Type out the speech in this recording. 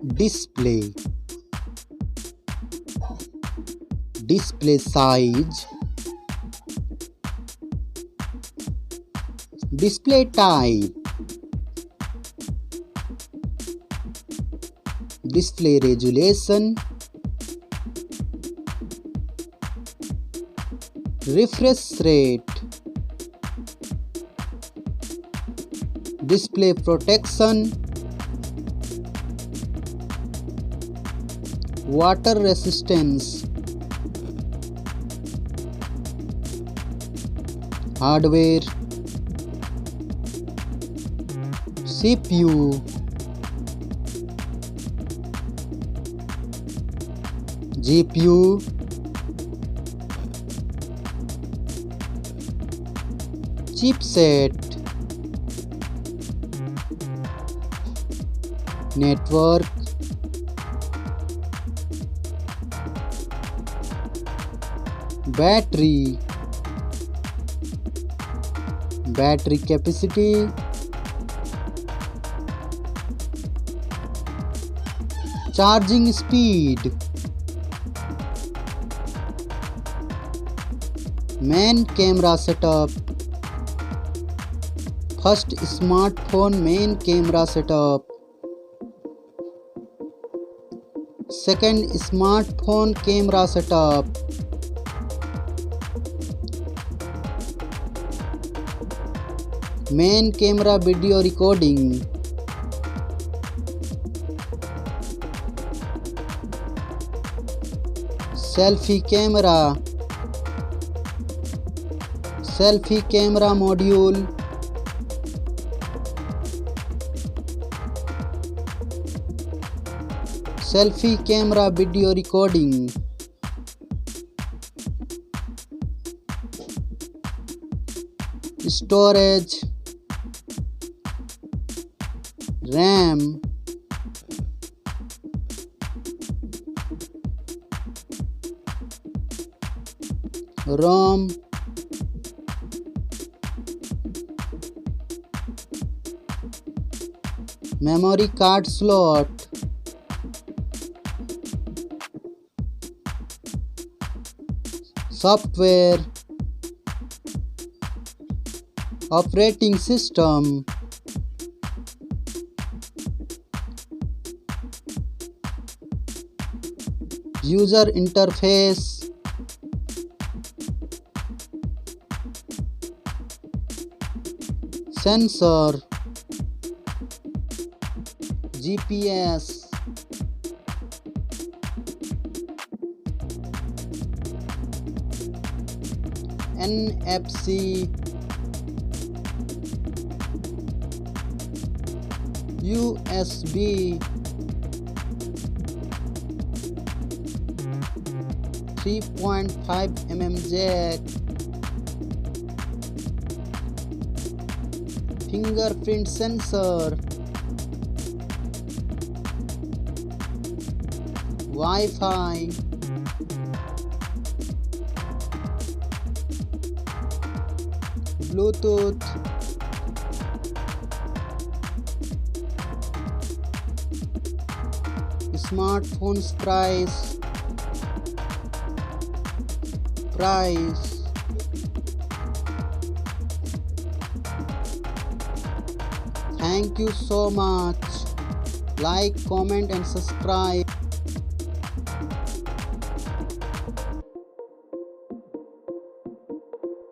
display, display size, display type, display resolution, refresh rate, display protection, water resistance, hardware, CPU, GPU, chipset, network, battery, battery capacity, charging speed, main camera setup, first smartphone main camera setup, second smartphone camera setup, main camera video recording, selfie camera, selfie camera module, selfie camera video recording, storage, RAM, ROM, memory card slot, software, operating system, user interface, sensor, GPS, NFC, USB, 3.5 mm jack, fingerprint sensor, Wi-Fi, Bluetooth, smartphone's price, Thank you so much. Like, comment and subscribe.